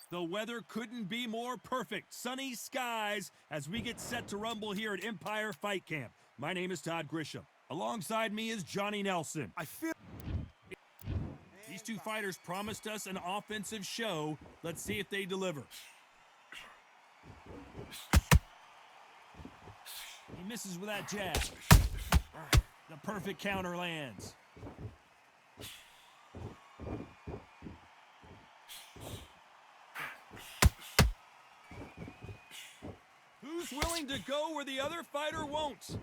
The weather couldn't be more perfect. Sunny skies as we get set to rumble here at Empire Fight Camp. My name is Todd Grisham. Alongside me is Johnny Nelson. These two fighters promised us an offensive show. Let's see if they deliver. He misses with that jab. The perfect counter lands. Who's willing to go where the other fighter won't?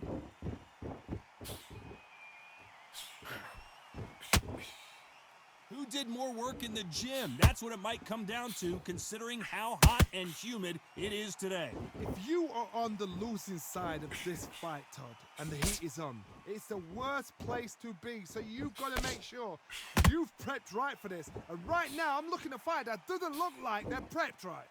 Who did more work in the gym? That's what it might come down to, considering how hot and humid it is today. If you are on the losing side of this fight, Todd, and the heat is on, it's the worst place to be, so you've got to make sure you've prepped right for this. And right now, I'm looking at a fight that doesn't look like they're prepped right.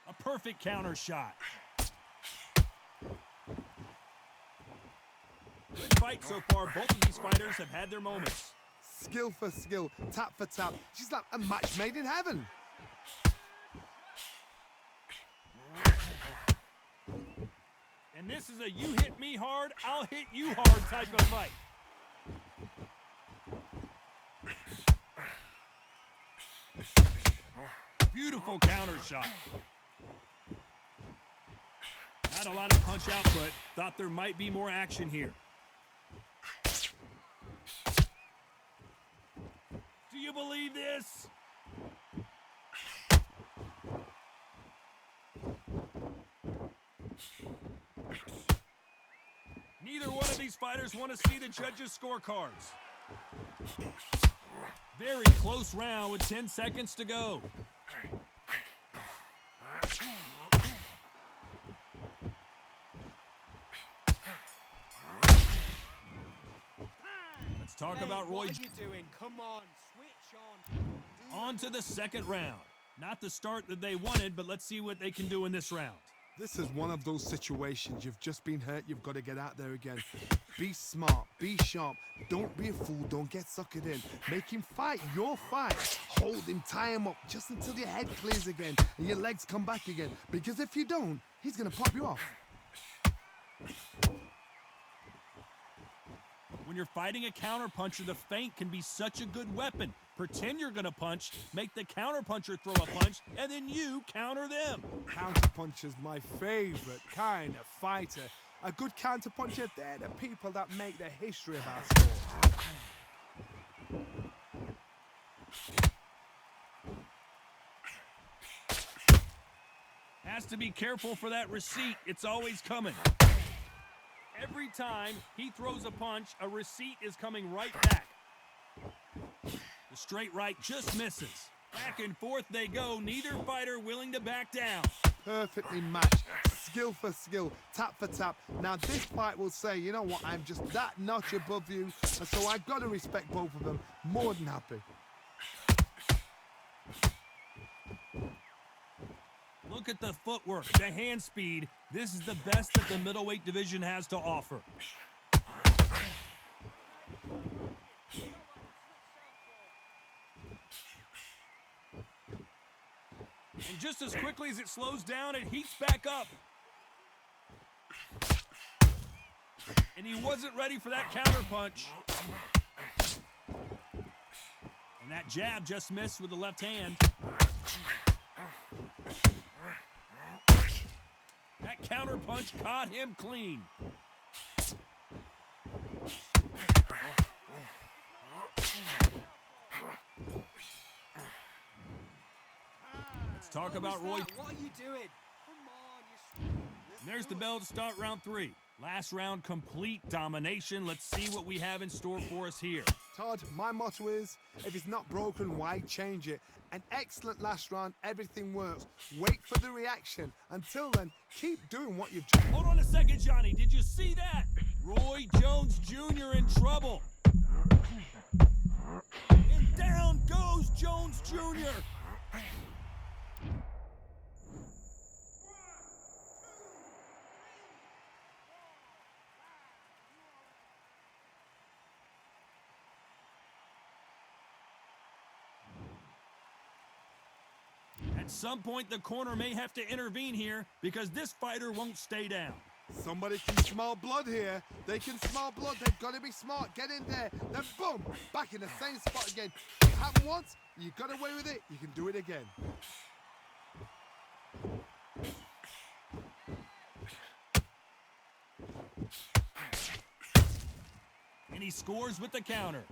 A perfect counter shot. Good fight so far. Both of these fighters have had their moments. Skill for skill, tap for tap. She's like a match made in heaven. And this is a you hit me hard, I'll hit you hard type of fight. Beautiful counter shot. Not a lot of punch output. Thought there might be more action here. Do you believe this? Neither one of these fighters want to see the judges' scorecards. Very close round with 10 seconds to go. Let's talk about Roy. What are you doing? Come on, switch on. On to the second round. Not the start that they wanted, but let's see what they can do in this round. This is one of those situations. You've just been hurt. You've got to get out there again. Be smart. Be sharp. Don't be a fool. Don't get suckered in. Make him fight your fight. Hold him. Tie him up just until your head clears again and your legs come back again. Because if you don't, he's going to pop you off. When you're fighting a counterpuncher, the feint can be such a good weapon. Pretend you're going to punch, make the counterpuncher throw a punch, and then you counter them. Counterpuncher's my favorite kind of fighter. A good counterpuncher, they're the people that make the history of our sport. Has to be careful for that receipt. It's always coming. Every time he throws a punch, a receipt is coming right back. The straight right just misses. Back and forth they go, neither fighter willing to back down. Perfectly matched, skill for skill, tap for tap. Now this fight will say, you know what, I'm just that notch above you, and so I've got to respect both of them. More than happy. Look at the footwork, the hand speed. This is the best that the middleweight division has to offer. And just as quickly as it slows down, it heats back up. And he wasn't ready for that counter punch. And that jab just missed with the left hand. That counter punch caught him clean. Let's talk about Roy. What are you doing? Come on, And there's the bell to start round 3. Last round, complete domination. Let's see what we have in store for us here. Todd, my motto is, if it's not broken, why change it? An excellent last round, everything works. Wait for the reaction. Until then, keep doing what you've done. Hold on a second, Johnny. Did you see that? Roy Jones Jr. in trouble. And down goes Jones Jr. At some point, the corner may have to intervene here because this fighter won't stay down. Somebody can smell blood here. They can smell blood. They've got to be smart. Get in there. Then boom, back in the same spot again. It happened once. You got away with it. You can do it again. And he scores with the counter.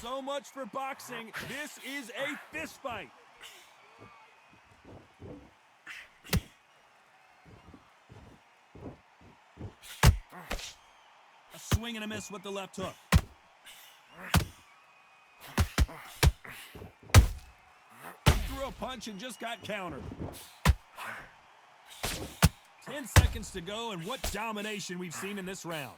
So much for boxing. This is a fist fight. A swing and a miss with the left hook. He threw a punch and just got countered. 10 seconds to go, and what domination we've seen in this round.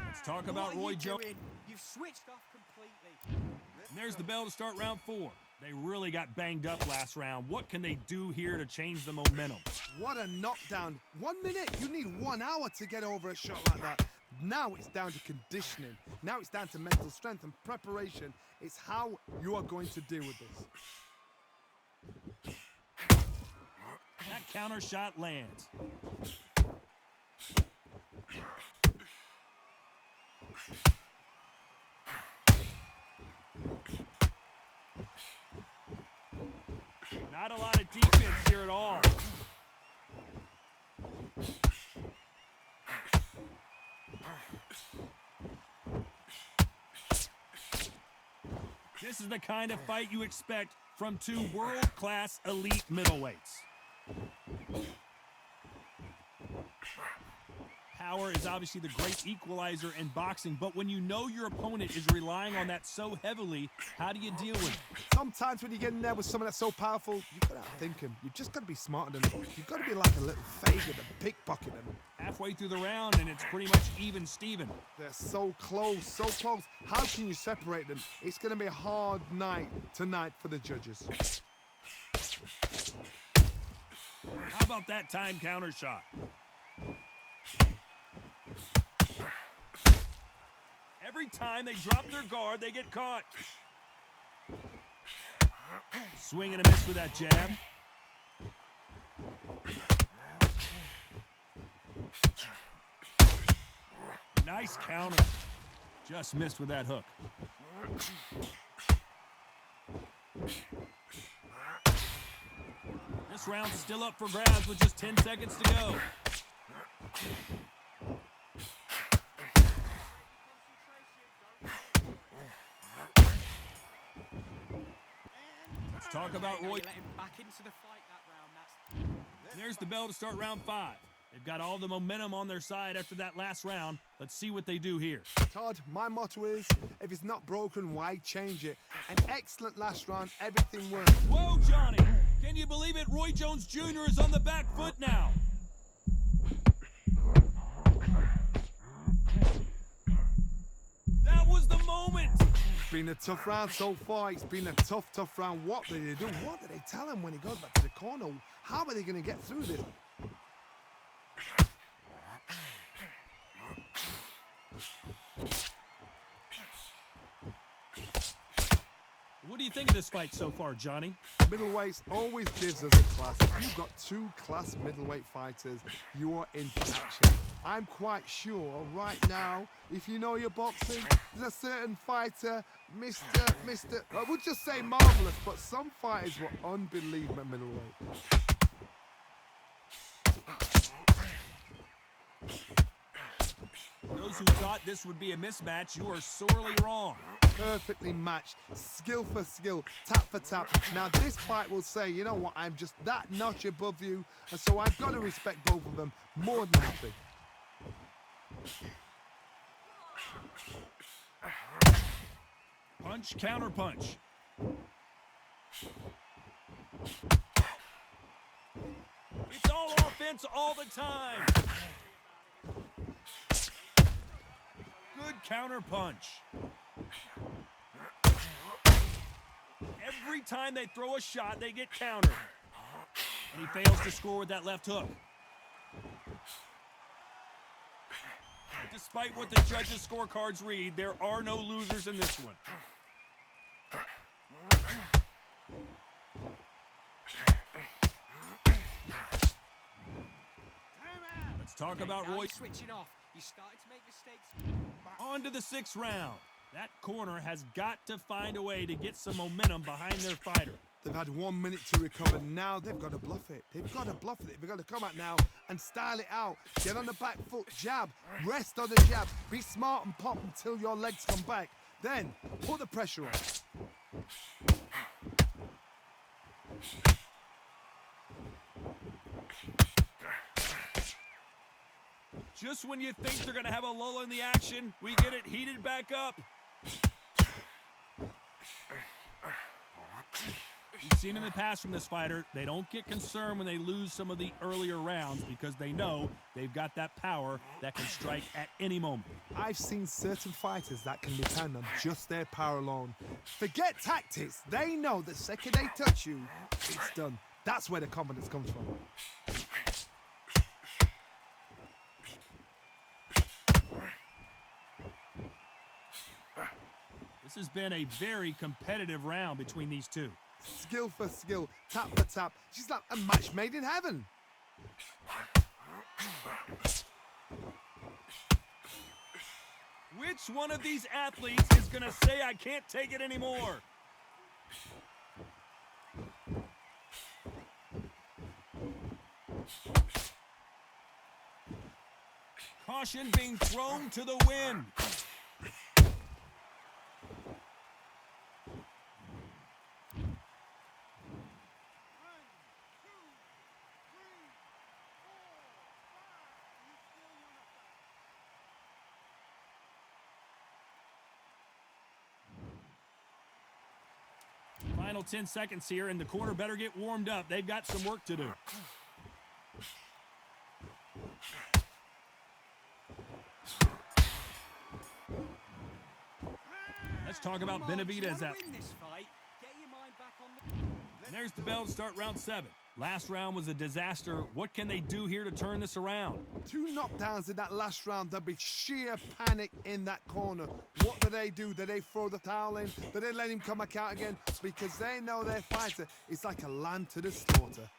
Let's talk about Roy Jones. You've switched off completely. And there's the bell to start round 4. They really got banged up last round. What can they do here to change the momentum? What a knockdown. 1 minute. You need 1 hour to get over a shot like that. Now it's down to conditioning. Now it's down to mental strength and preparation. It's how you are going to deal with this. That counter shot lands. Not a lot of defense here at all. This is the kind of fight you expect from 2 world-class elite middleweights. Power is obviously the great equalizer in boxing, but when you know your opponent is relying on that so heavily, how do you deal with it? Sometimes when you get in there with someone that's so powerful, you've got to outthink him. You've just got to be smarter than him. You've got to be like a little faggot and pickpocket him. Halfway through the round, and it's pretty much even Steven. They're so close, so close. How can you separate them? It's going to be a hard night tonight for the judges. How about that time counter shot? Every time they drop their guard, they get caught. Swing and a miss with that jab. Nice counter. Just missed with that hook. This round's still up for grabs with just 10 seconds to go. Let's talk about Roy. Let him back into the fight that round. There's the bell to start round 5. They've got all the momentum on their side after that last round. Let's see what they do here. Todd, my motto is, if it's not broken, why change it? An excellent last round, everything worked. Whoa, Johnny! Can you believe it? Roy Jones Jr. is on the back foot now. That was the moment! It's been a tough round so far. It's been a tough round. What do they do? What do they tell him when he goes back to the corner? How are they going to get through this? What do you think of this fight so far, Johnny? Middleweights always gives us a class. If you've got 2 class middleweight fighters, you are in for action. I'm quite sure right now, if you know your boxing, there's a certain fighter, Mr. I would just say marvelous, but some fighters were unbelievable middleweight. Those who thought this would be a mismatch, you are sorely wrong. Perfectly matched, skill for skill, tap for tap. Now this fight will say, you know what, I'm just that notch above you, and so I've got to respect both of them more than nothing. Punch, counter punch. defense all the time. Good counter punch. Every time they throw a shot, they get countered. And he fails to score with that left hook. Despite what the judges' scorecards read, there are no losers in this one. Let's talk about Now Roy. he's switching off. He's starting to make mistakes. On to the 6th round. That corner has got to find a way to get some momentum behind their fighter. They've had 1 minute to recover. Now they've got to bluff it. They've got to bluff it. They've got to come out now and style it out. Get on the back foot, jab, rest on the jab. Be smart and pop until your legs come back. Then put the pressure on. Just when you think they're going to have a lull in the action, we get it heated back up. We've seen in the past from this fighter, they don't get concerned when they lose some of the earlier rounds because they know they've got that power that can strike at any moment. I've seen certain fighters that can depend on just their power alone. Forget tactics. They know the second they touch you, it's done. That's where the confidence comes from. This has been a very competitive round between these two. Skill for skill, tap for tap. She's like a match made in heaven. Which one of these athletes is going to say, I can't take it anymore? Caution being thrown to the wind. Final 10 seconds here, and the corner better get warmed up. They've got some work to do. Let's talk about Benavidez. And there's the bell to start round 7. Last round was a disaster. What can they do here to turn this around? 2 knockdowns in that last round. There'll be sheer panic in that corner. What do? Do they throw the towel in? Do they let him come back out again? Because they know their fighter is like a lamb to the slaughter.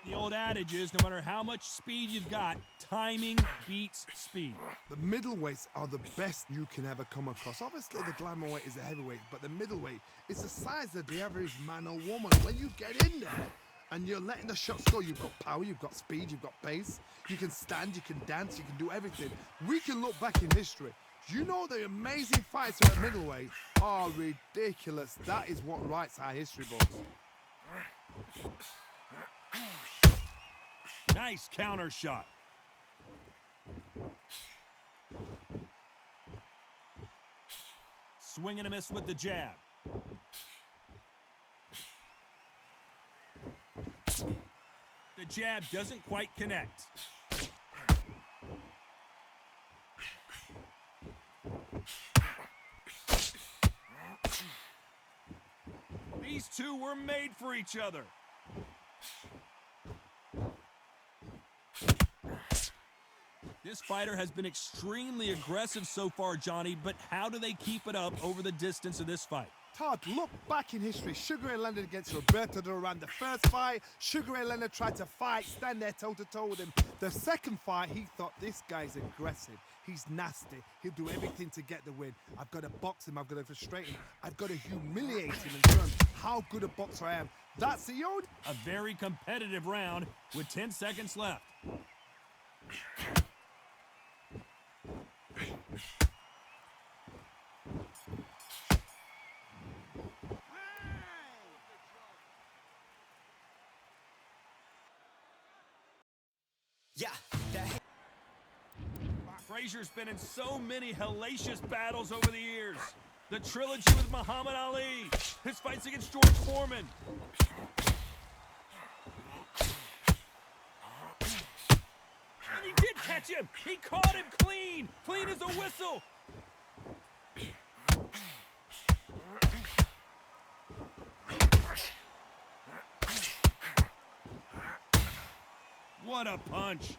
The old adage is, no matter how much speed you've got, timing beats speed. The middleweights are the best you can ever come across. Obviously, the glamour weight is a heavyweight, but the middleweight is the size of the average man or woman. When you get in there and you're letting the shots go, you've got power, you've got speed, you've got pace. You can stand, you can dance, you can do everything. We can look back in history. You know the amazing fights at middleweight are ridiculous. That is what writes our history books. Nice counter shot. Swing and a miss with the jab. The jab doesn't quite connect. These two were made for each other. This fighter has been extremely aggressive so far, Johnny, but how do they keep it up over the distance of this fight? Todd, look back in history. Sugar Ray Leonard against Roberto Duran. The first fight, Sugar Ray Leonard tried to fight, stand there toe-to-toe with him. The second fight, he thought, this guy's aggressive. He's nasty. He'll do everything to get the win. I've got to box him. I've got to frustrate him. I've got to humiliate him and show him how good a boxer I am. That's the only... A very competitive round with 10 seconds left. Yeah, Frazier's been in so many hellacious battles over the years. The trilogy with Muhammad Ali, his fights against George Foreman. he did catch him. He caught him clean. Clean as a whistle. What a punch.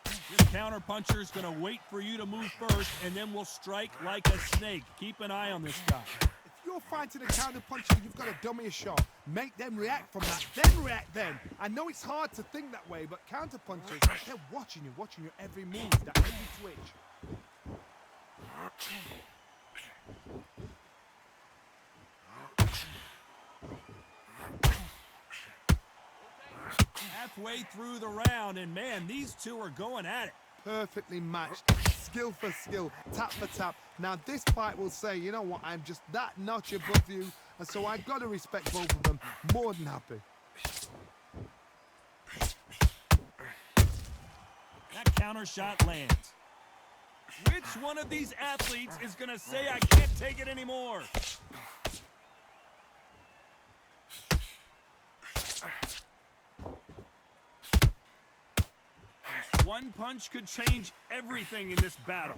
This counter puncher is going to wait for you to move first, and then will strike like a snake. Keep an eye on this guy. If you're fighting a counter puncher, you've got to dummy a shot. Make them react from that, then react then. I know it's hard to think that way, but counter punchers, they're watching your every move, that every twitch. Halfway through the round, and man, these two are going at it. Perfectly matched, skill for skill, tap for tap. Now this fight will say, you know what, I'm just that notch above you, and so I've got to respect both of them. More than happy. That counter shot lands. Which one of these athletes is going to say, I can't take it anymore? One punch could change everything in this battle.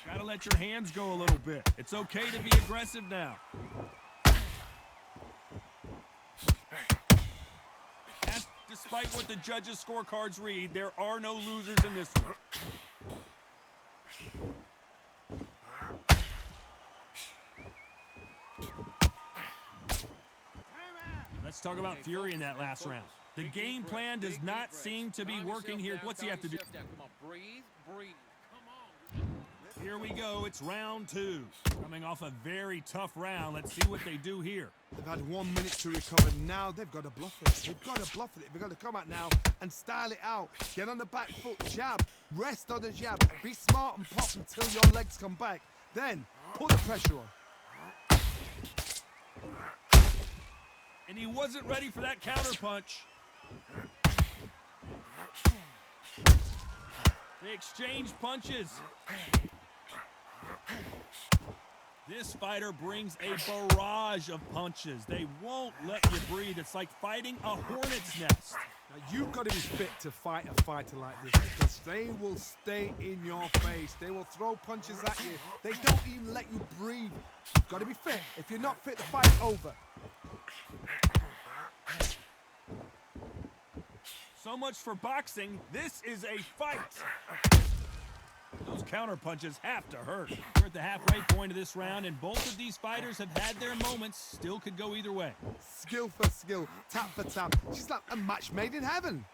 Gotta let your hands go a little bit. It's okay to be aggressive now. Despite what the judges' scorecards read, there are no losers in this one. Let's talk about Fury in that last round. The game plan does not seem to be working here. What's he have to do? Come on, breathe, breathe. Here we go. It's round two. Coming off a very tough round. Let's see what they do here. They've had 1 minute to recover. Now they've got to bluff it. They've got to bluff it. They've got to come out now and style it out. Get on the back foot, jab, rest on the jab. Be smart and pop until your legs come back. Then put the pressure on. And he wasn't ready for that counter punch. They exchange punches. This fighter brings a barrage of punches. They won't let you breathe. It's like fighting a hornet's nest. Now you've got to be fit to fight a fighter like this, because they will stay in your face. They will throw punches at you. They don't even let you breathe. You've got to be fit. If you're not fit, the fight's over. So much for boxing. This is a fight. Those counter punches have to hurt. We're at the halfway point of this round, and both of these fighters have had their moments. Still could go either way. Skill for skill, tap for tap. She's like a match made in heaven.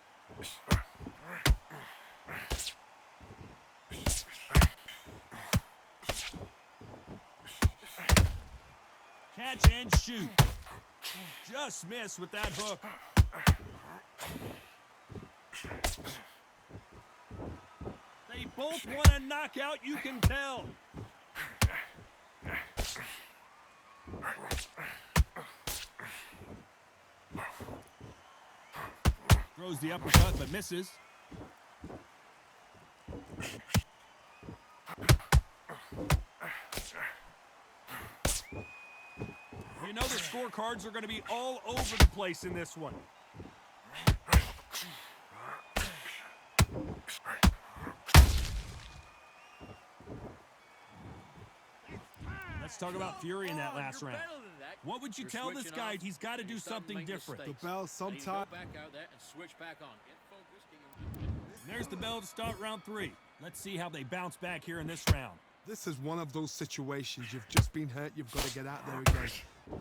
Catch and shoot. Just missed with that hook. They both want a knockout, you can tell. Throws the uppercut but misses. You know the scorecards are going to be all over the place in this one. Let's talk about Fury in that last round. What would you tell this guy? He's got to do something different. The bell sometime. There's the bell to start round three. Let's see how they bounce back here in this round. This is one of those situations. You've just been hurt. You've got to get out there again.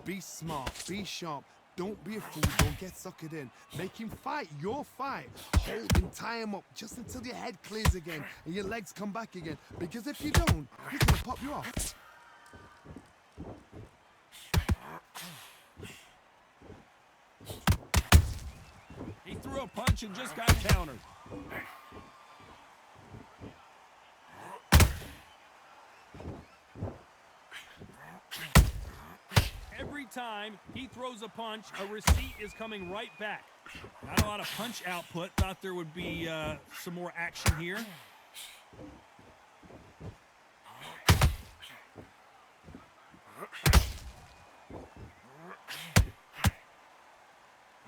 Be smart. Be sharp. Don't be a fool. Don't get suckered in. Make him fight your fight. Hold him, tie him up just until your head clears again and your legs come back again. Because if you don't, he's going to pop you off. He threw a punch and just got countered. Every time he throws a punch, a receipt is coming right back. Not a lot of punch output. Thought there would be some more action here.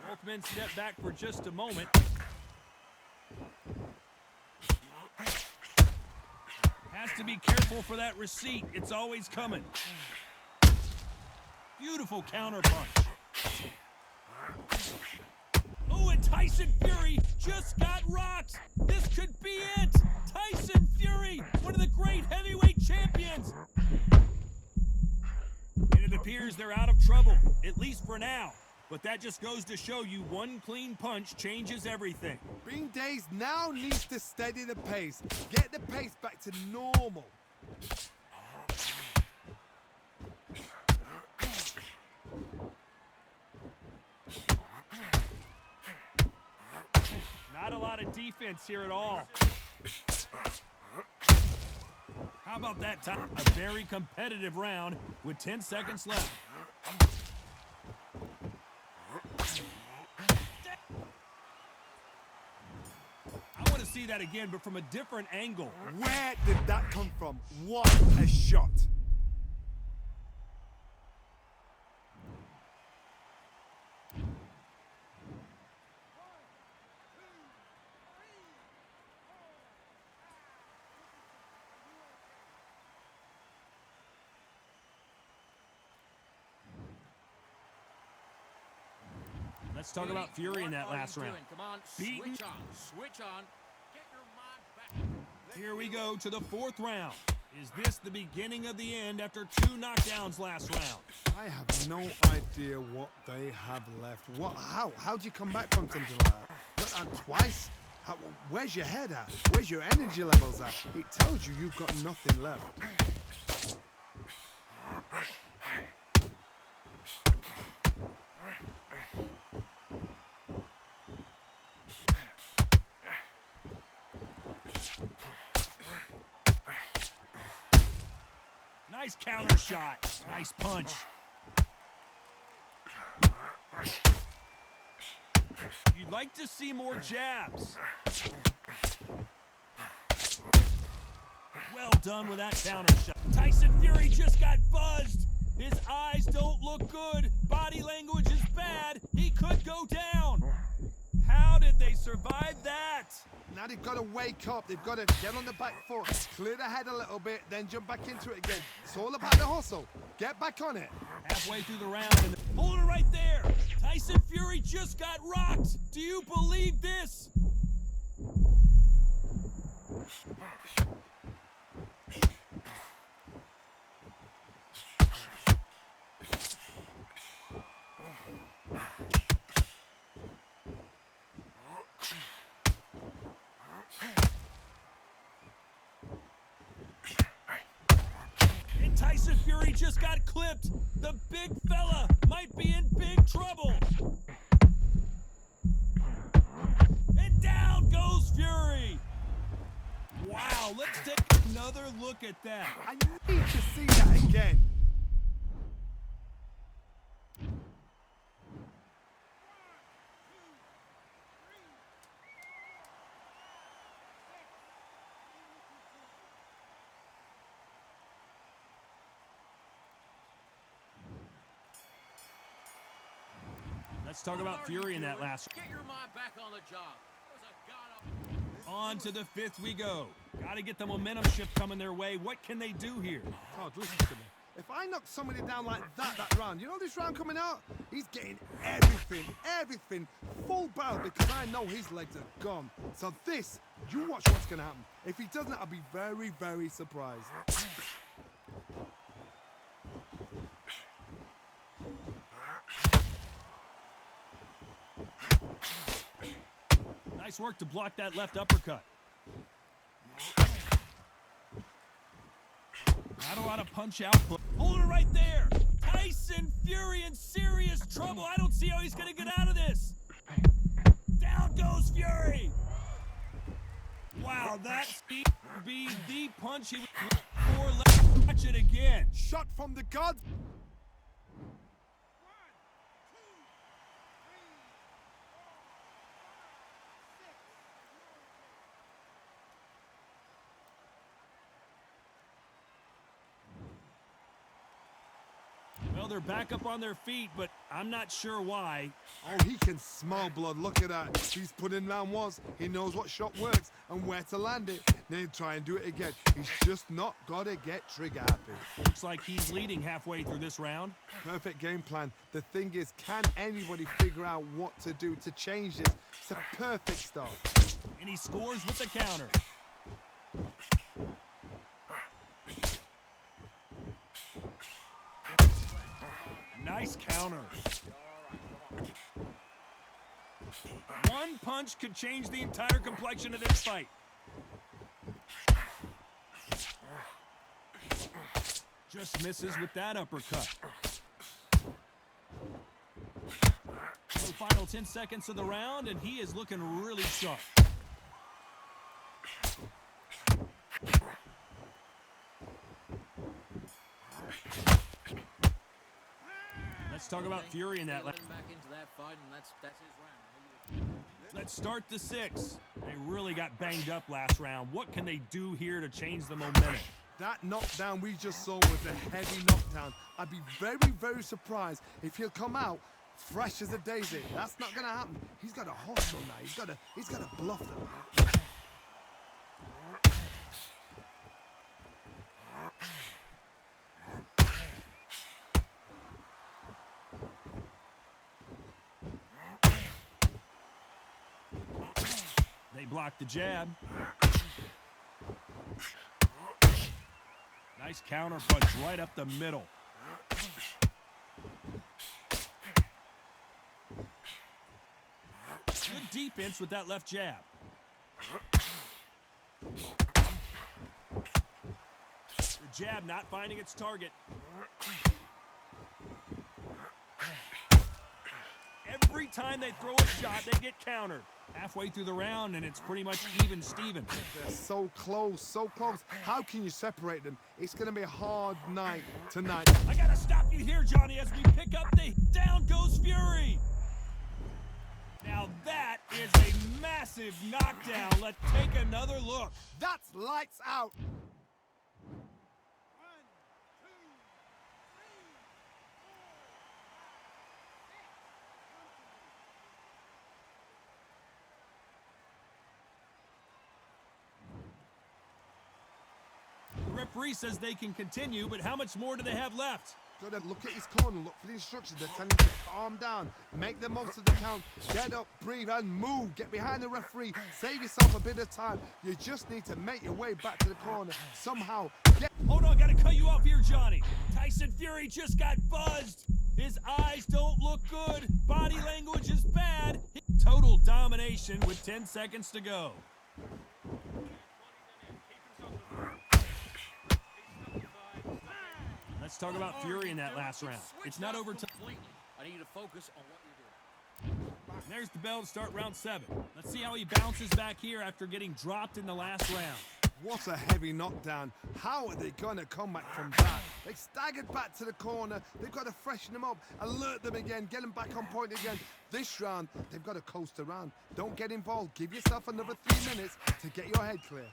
Both men step back for just a moment. Has to be careful for that receipt. It's always coming. Beautiful counter punch. Oh, and Tyson Fury just got rocked. This could be it. Tyson Fury, one of the great heavyweight champions. And it appears they're out of trouble, at least for now. But that just goes to show you one clean punch changes everything. Bean Days now needs to steady the pace. Get the pace back to normal. Not a lot of defense here at all. How about that time? A very competitive round with 10 seconds left. I want to see that again, but from a different angle. Where did that come from? What a shot. Let's talk about Fury in that last round. Come on, Beaten. switch on, switch on. Get your mind back. Here we go to the fourth round. Is this the beginning of the end after 2 knockdowns last round? I have no idea what they have left. How do you come back from something like that? Not that twice? Where's your head at? Where's your energy levels at? It tells you you've got nothing left. Nice counter shot. Nice punch. You'd like to see more jabs. Well done with that counter shot. Tyson Fury just got buzzed. His eyes don't look good. Body language is bad. He could go down. How did they survive that? Now they've got to wake up. They've got to get on the back foot, clear the head a little bit, then jump back into it again. It's all about the hustle. Get back on it. Halfway through the round, and hold it right there. Tyson Fury just got rocked. Do you believe this? Tyson Fury just got clipped. The big fella might be in big trouble. And down goes Fury. Wow, let's take another look at that. I need to see that again. Let's talk about Fury in that last. Get your mind back on the job. On to the fifth we go. Got to get the momentum shift coming their way. What can they do here? Todd, listen to me. If I knock somebody down like that round, you know this round coming out? He's getting everything, full barrel because I know his legs are gone. So this, you watch what's going to happen. If he doesn't, I'll be very, very surprised. Nice work to block that left uppercut. Not a lot of punch output. Hold it right there. Tyson Fury in serious trouble. I don't see how he's going to get out of this. Down goes Fury. Wow, that seems to be the punch he was looking for. Let's watch it again. Shot from the gods. Well, they're back up on their feet, but I'm not sure why. Oh, he can smell blood. Look at that. He's put in round once. He knows what shot works and where to land it. Then he'll try and do it again. He's just not got to get trigger happy. Looks like he's leading halfway through this round. Perfect game plan. The thing is, can anybody figure out what to do to change this? It's a perfect start. And he scores with the counter. Nice counter. One punch could change the entire complexion of this fight. Just misses with that uppercut. The final 10 seconds of the round, and he is looking really sharp. Let's talk about Fury in that. Back into that fight, and that's his round. Let's start the 6. They really got banged up last round. What can they do here to change the momentum? That knockdown we just saw was a heavy knockdown. I'd be very, very surprised if he'll come out fresh as a daisy. That's not gonna happen. He's got a hustle now. He's got to bluff them. They block the jab. Nice counter punch right up the middle. Good defense with that left jab. The jab not finding its target. Every time they throw a shot, they get countered. Halfway through the round, and it's pretty much even Steven. They're so close, so close. How can you separate them? It's going to be a hard night tonight. I got to stop you here, Johnny, as we pick up the down goes Fury. Now that is a massive knockdown. Let's take another look. That's lights out. The referee says they can continue, but how much more do they have left? Gotta look at his corner, look for the instructions. They're telling him to calm down, make the most of the count, get up, breathe, and move. Get behind the referee, save yourself a bit of time. You just need to make your way back to the corner somehow. Hold on, gotta cut you off here, Johnny. Tyson Fury just got buzzed. His eyes don't look good. Body language is bad. Total domination with 10 seconds to go. Let's talk about Fury in that last round. It's not over till... I need you to focus on what you're doing. There's the bell to start round 7. Let's see how he bounces back here after getting dropped in the last round. What a heavy knockdown. How are they going to come back from that? They staggered back to the corner. They've got to freshen them up, alert them again, get them back on point again. This round, they've got to coast around. Don't get involved. Give yourself another 3 minutes to get your head clear.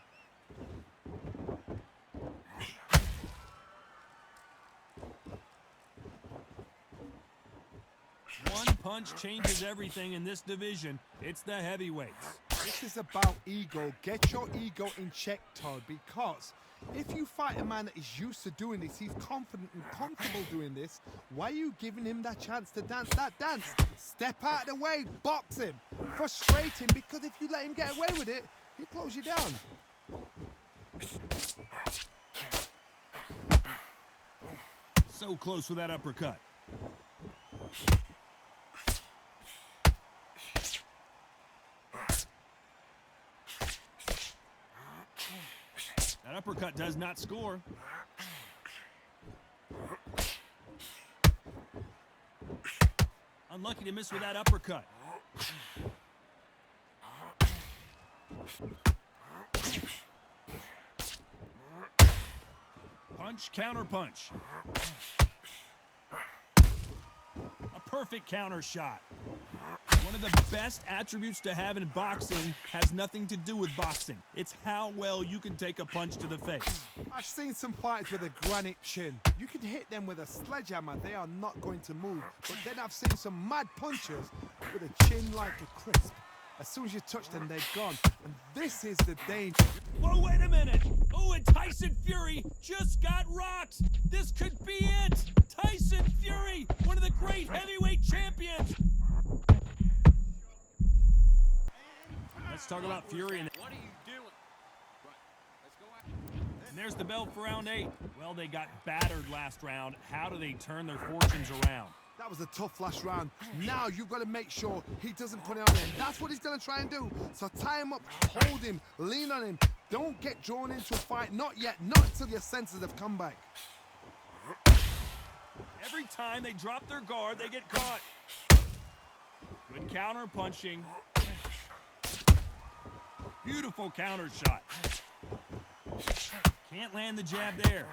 One punch changes everything in this division. It's the heavyweights. This is about ego. Get your ego in check, Todd, because if you fight a man that is used to doing this, he's confident and comfortable doing this, why are you giving him that chance to dance that dance? Step out of the way, box him, frustrate him, because if you let him get away with it, he'll close you down. So close with that uppercut. That uppercut does not score. Unlucky to miss with that uppercut. Punch, counter punch. A perfect counter shot. One of the best attributes to have in boxing has nothing to do with boxing. It's how well you can take a punch to the face. I've seen some fighters with a granite chin. You can hit them with a sledgehammer, they are not going to move. But then I've seen some mad punchers with a chin like a crisp. As soon as you touch them, they're gone. And this is the danger. Whoa, wait a minute. Oh, and Tyson Fury just got rocked. This could be it. Tyson Fury, one of the great heavyweight champions. Let's talk about Fury. What are you doing? Right. Let's go out. And there's the bell for round 8. Well, they got battered last round. How do they turn their fortunes around? That was a tough last round. Now you've got to make sure he doesn't put it on him. That's what he's going to try and do. So tie him up, hold him, lean on him. Don't get drawn into a fight. Not yet. Not until your senses have come back. Every time they drop their guard, they get caught. Good counter punching. Beautiful counter shot. Can't land the jab there.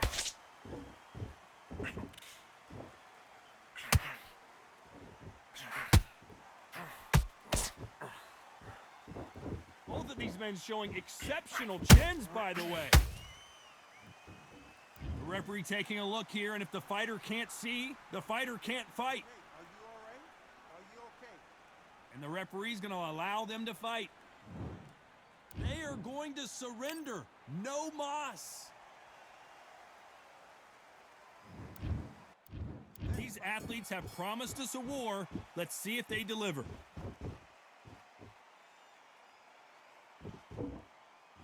Both of these men showing exceptional chins, by the way. The referee taking a look here, and if the fighter can't see, the fighter can't fight. Are you all right? Are you okay? And the referee's going to allow them to fight. They are going to surrender. No moss. These athletes have promised us a war. Let's see if they deliver.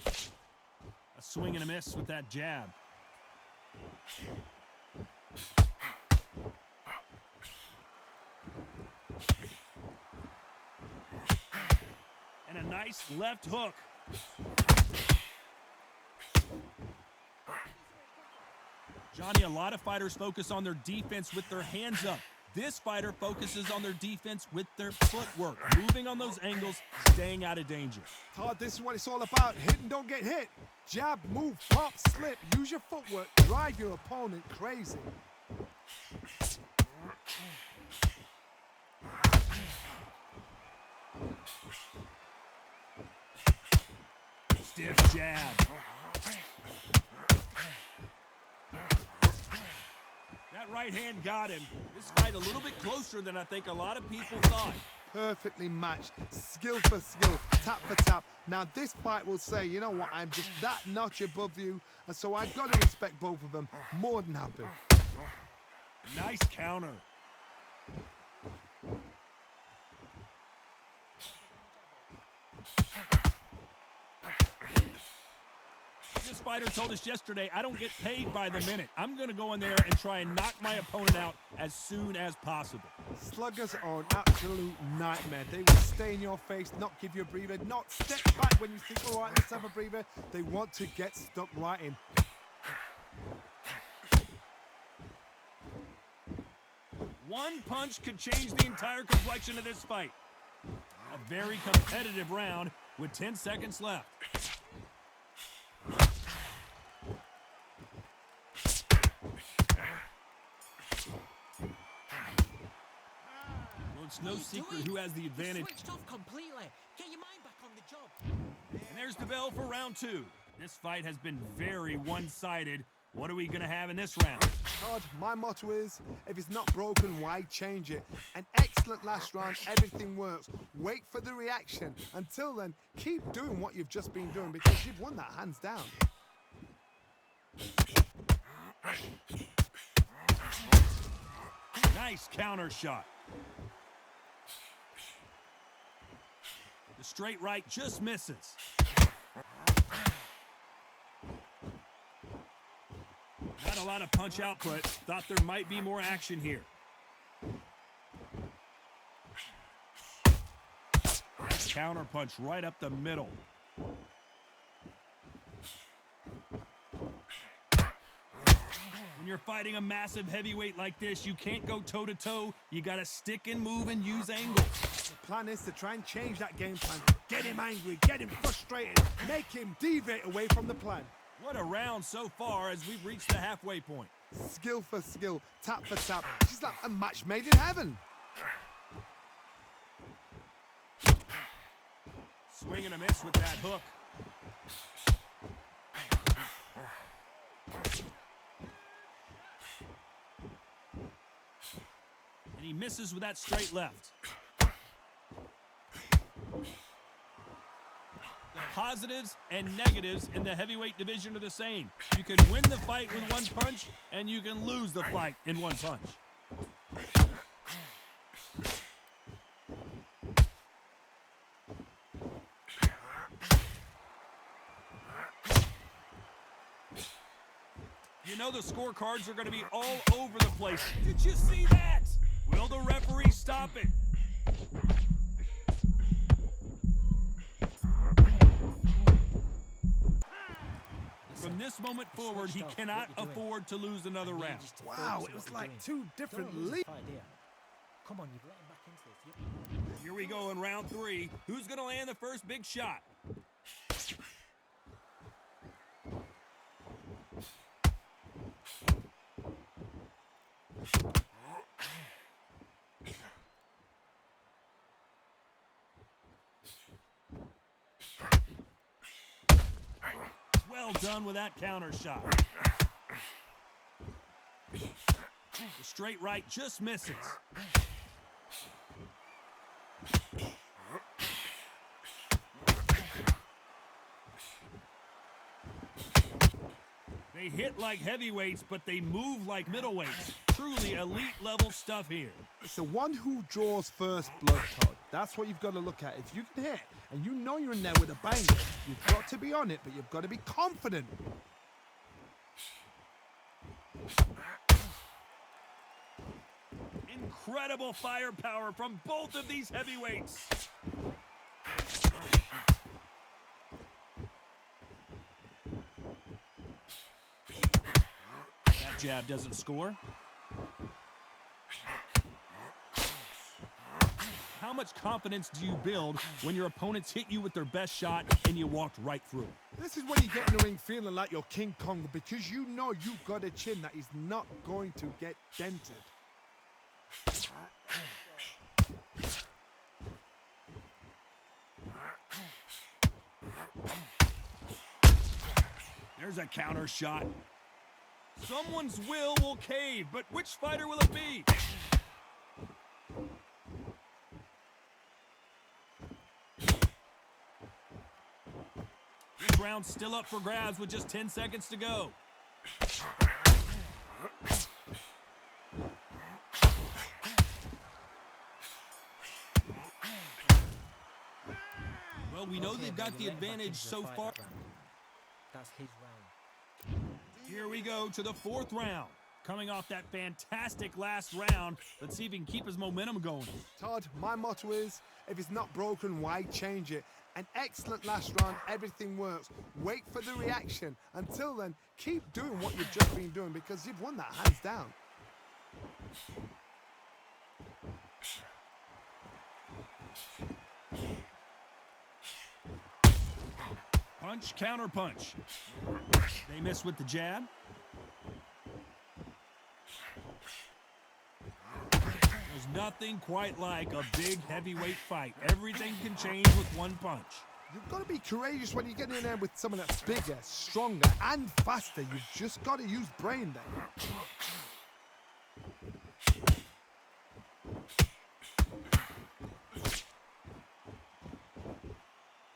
A swing and a miss with that jab. And a nice left hook. Johnny, a lot of fighters focus on their defense with their hands up. This fighter focuses on their defense with their footwork, moving on those angles, staying out of danger. Todd, this is what it's all about. Hit and don't get hit. Jab, move, pop, slip. Use your footwork. Drive your opponent crazy. Stiff jab. That right hand got him. This fight a little bit closer than I think a lot of people thought. Perfectly matched, skill for skill, tap for tap. Now this fight will say, you know what, I'm just that notch above you, and so I've got to respect both of them. More than happy. Nice counter. This fighter told us yesterday, I don't get paid by the minute. I'm going to go in there and try and knock my opponent out as soon as possible. Sluggers are an absolute nightmare. They will stay in your face, not give you a breather, not step back when you think, all right, let's have a breather. They want to get stuck right in. One punch could change the entire complexion of this fight. A very competitive round with 10 seconds left. Well, it's no secret who has the advantage. Switched off completely. Get your mind back on the job. And there's the bell for round 2. This fight has been very one-sided. What are we going to have in this round? Todd, my motto is, if it's not broken, why change it? An excellent last round, everything works. Wait for the reaction. Until then, keep doing what you've just been doing because you've won that hands down. Nice counter shot. The straight right just misses. Not a lot of punch output. Thought there might be more action here. Nice counter punch right up the middle. When you're fighting a massive heavyweight like this, you can't go toe-to-toe. You got to stick and move and use angles. The plan is to try and change that game plan. Get him angry, get him frustrated, make him deviate away from the plan. What a round so far as we've reached the halfway point. Skill for skill, tap for tap. It's like a match made in heaven. Swing and a miss with that hook. And he misses with that straight left. The positives and negatives in the heavyweight division are the same. You can win the fight with one punch, and you can lose the fight in one punch. You know the scorecards are going to be all over the place. Did you see that? Will the referee stop it? From this moment forward, he cannot afford to lose another round. Wow, it was like two different leagues. Come on, you've let him back into this. Here we go in round 3. Who's going to land the first big shot? Well done with that counter shot. The straight right just misses. They hit like heavyweights, but they move like middleweights. Truly elite level stuff here. It's the one who draws first blood, Todd. That's what you've got to look at. If you can hit, and you know you're in there with a banger, you've got to be on it, but you've got to be confident. Incredible firepower from both of these heavyweights. That jab doesn't score. How much confidence do you build when your opponents hit you with their best shot and you walked right through? This is when you get in the ring feeling like you're King Kong, because you know you've got a chin that is not going to get dented. There's a counter shot. Someone's will cave, but which fighter will it be? This round's still up for grabs with just 10 seconds to go. Well, we know they've got the advantage so far. That's his round. Here we go to the 4th round. Coming off that fantastic last round, let's see if he can keep his momentum going. Todd, my motto is, if it's not broken, why change it? An excellent last round, everything works. Wait for the reaction. Until then, keep doing what you've just been doing, because you've won that hands down. Punch, counter punch. They miss with the jab. There's nothing quite like a big heavyweight fight. Everything can change with one punch. You've got to be courageous when you get in there with someone that's bigger, stronger, and faster. You've just got to use brain there.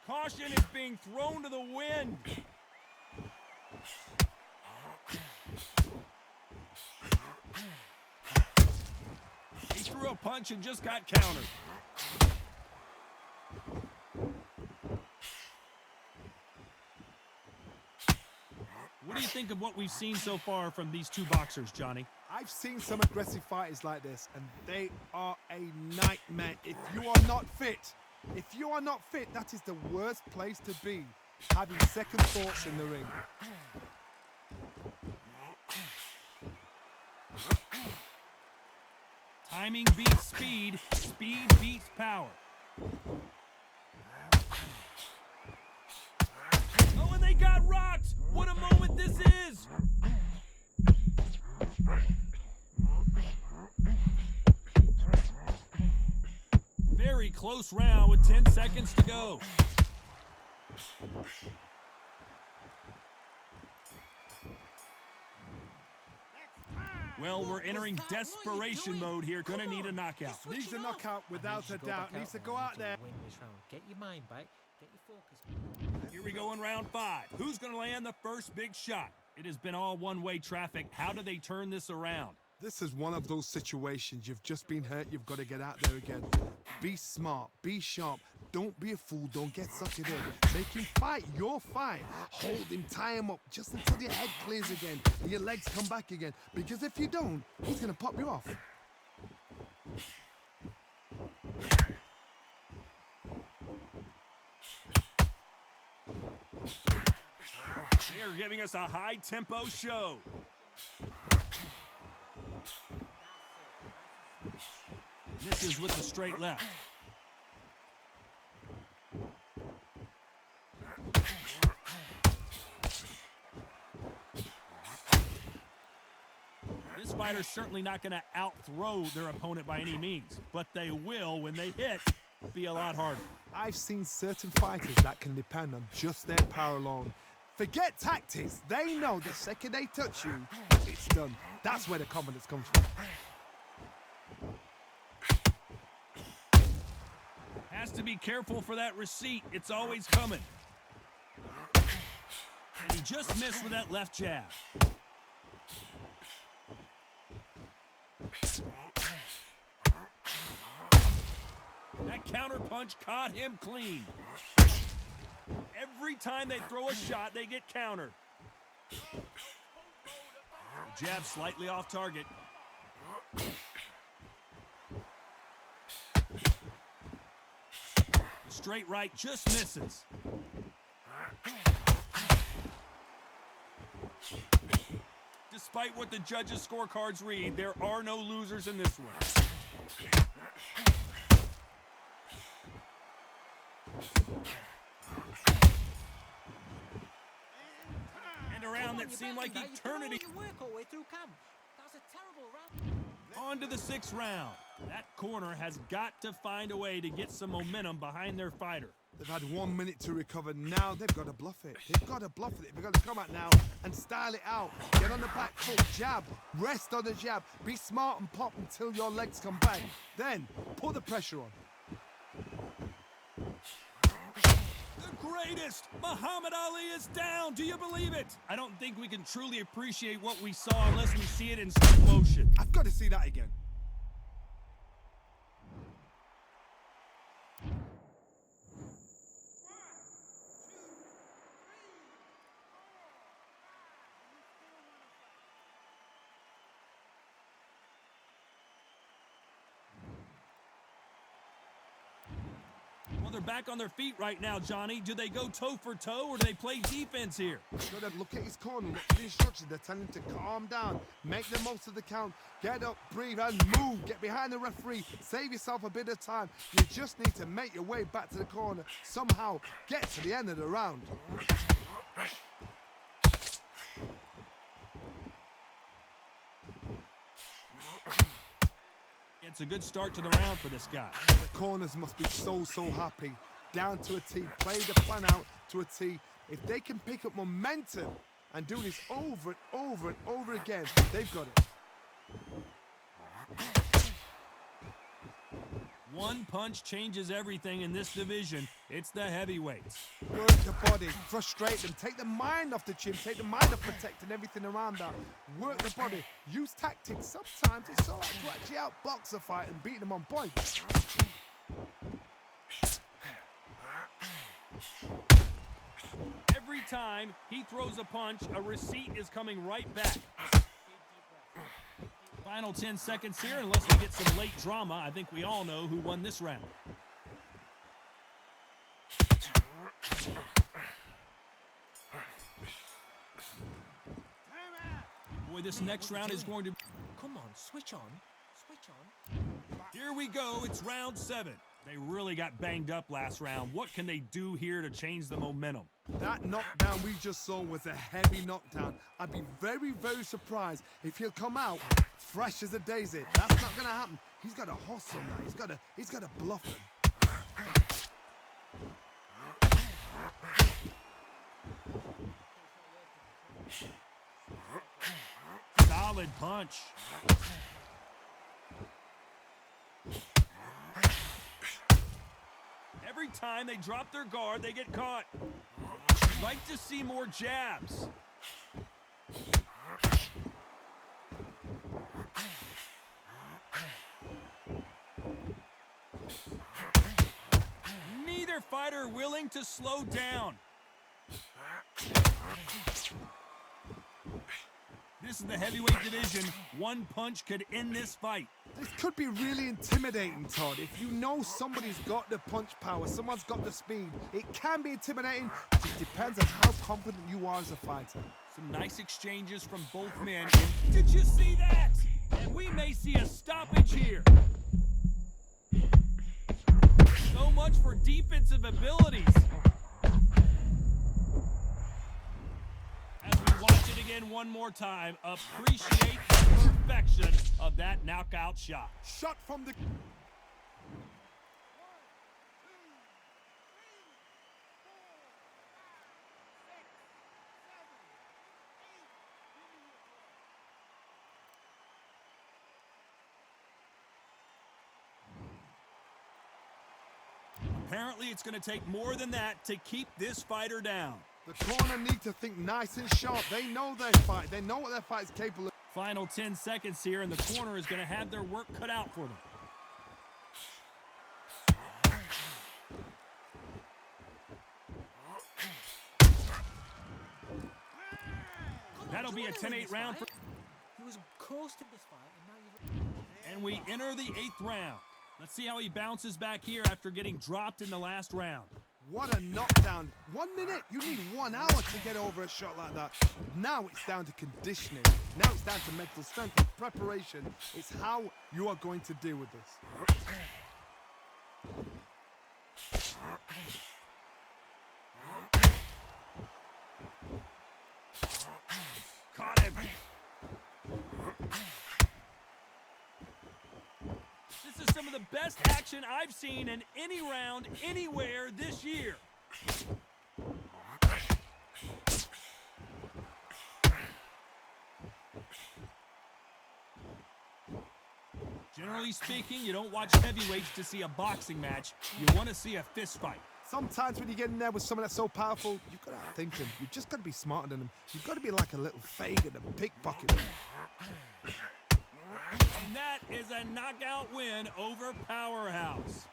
Caution is being thrown to the wind. He threw a punch and just got countered. What do you think of what we've seen so far from these two boxers, Johnny? I've seen some aggressive fighters like this, and they are a nightmare. If you are not fit, that is the worst place to be, having second thoughts in the ring. Timing beats speed, speed beats power. Oh, and they got rocked! What a moment this is! Very close round with 10 seconds to go. Well, we're entering desperation mode here. Gonna need a knockout. Needs a knockout without a doubt. Needs to go out there. Win this round. Get your mind back. Get your focus. Here we go in round 5. Who's gonna land the first big shot? It has been all one-way traffic. How do they turn this around? This is one of those situations. You've just been hurt. You've got to get out there again. Be smart. Be sharp. Don't be a fool. Don't get suckered in. Make him fight your fight. Hold him. Tie him up just until your head clears again and your legs come back again. Because if you don't, he's going to pop you off. They're giving us a high-tempo show. Misses with the straight left. This fighter's certainly not going to out-throw their opponent by any means, but they will, when they hit, be a lot harder. I've seen certain fighters that can depend on just their power alone. Forget tactics. They know the second they touch you, it's done. That's where the confidence comes from. Has to be careful for that receipt. It's always coming. And he just missed with that left jab. That counter punch caught him clean. Every time they throw a shot, they get countered. Jab slightly off target. Straight right just misses. Despite what the judges' scorecards read, there are no losers in this one. And a round that seemed like eternity. You work all the way through camp. That's a terrible round. On to the 6th round. That corner has got to find a way to get some momentum behind their fighter. They've had 1 minute to recover. Now they've got to bluff it. They've got to bluff it. They've got to come out now and style it out. Get on the back foot, jab, rest on the jab. Be smart and pop until your legs come back. Then put the pressure on. The greatest! Muhammad Ali is down! Do you believe it? I don't think we can truly appreciate what we saw unless we see it in slow motion. I've got to see that again. Well, they're back on their feet right now, Johnny. Do they go toe for toe or do they play defense here? Got to look at his corner, look at the instructions. They're telling him to calm down, make the most of the count, get up, breathe, and move. Get behind the referee, save yourself a bit of time. You just need to make your way back to the corner. Somehow get to the end of the round. It's a good start to the round for this guy. The corners must be so happy. Down to a T. Play the plan out to a T. If they can pick up momentum and do this over and over and over again, they've got it. One punch changes everything in this division. It's the heavyweights. Work the body, frustrate them, take the mind off the chin, take the mind off protecting everything around that. Work the body, use tactics. Sometimes it's all right to actually outbox a fight and beat them on point. Every time he throws a punch, a receipt is coming right back. Final 10 seconds here, unless we get some late drama. I think we all know who won this round. Boy, this next round is going to... Come on, switch on. Switch on. Here we go. It's round 7. They really got banged up last round. What can they do here to change the momentum? That knockdown we just saw was a heavy knockdown. I'd be very surprised if he'll come out fresh as a daisy. That's not going to happen. He's got to hustle now. He's got to bluff him. solid punch. Every time they drop their guard, they get caught. Like to see more jabs. Neither fighter willing to slow down. This is the heavyweight division. One punch could end this fight. This could be really intimidating, Todd. If you know somebody's got the punch power, someone's got the speed, it can be intimidating. It just depends on how confident you are as a fighter. Some nice exchanges from both men. Did you see that? And we may see a stoppage here. So much for defensive abilities. As we watch it again one more time, appreciate the perfection of that knockout shot. Shot from the... Apparently, it's going to take more than that to keep this fighter down. The corner need to think nice and sharp. They know their fight. They know what their fight is capable of. Final 10 seconds here, and the corner is going to have their work cut out for them. That'll be a 10-8 round. He was close to this fight, and now you've... And we enter the 8th round. Let's see how he bounces back here after getting dropped in the last round. What a knockdown. 1 minute. You need 1 hour to get over a shot like that. Now it's down to conditioning. Now it's down to mental strength and preparation. It's how you are going to deal with this. Caught him. This is some of the best action I've seen in any round anywhere this year. Generally speaking, you don't watch heavyweights to see a boxing match. You want to see a fist fight. Sometimes when you get in there with someone that's so powerful, you've got to think him. You've just got to be smarter than him. You've got to be like a little faggot and pickpocket. And that is a knockout win over Powerhouse.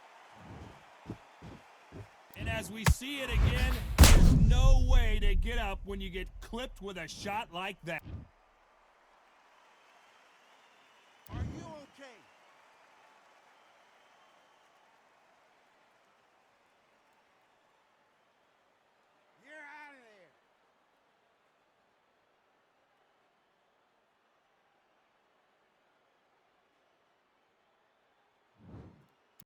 And as we see it again, there's no way to get up when you get clipped with a shot like that.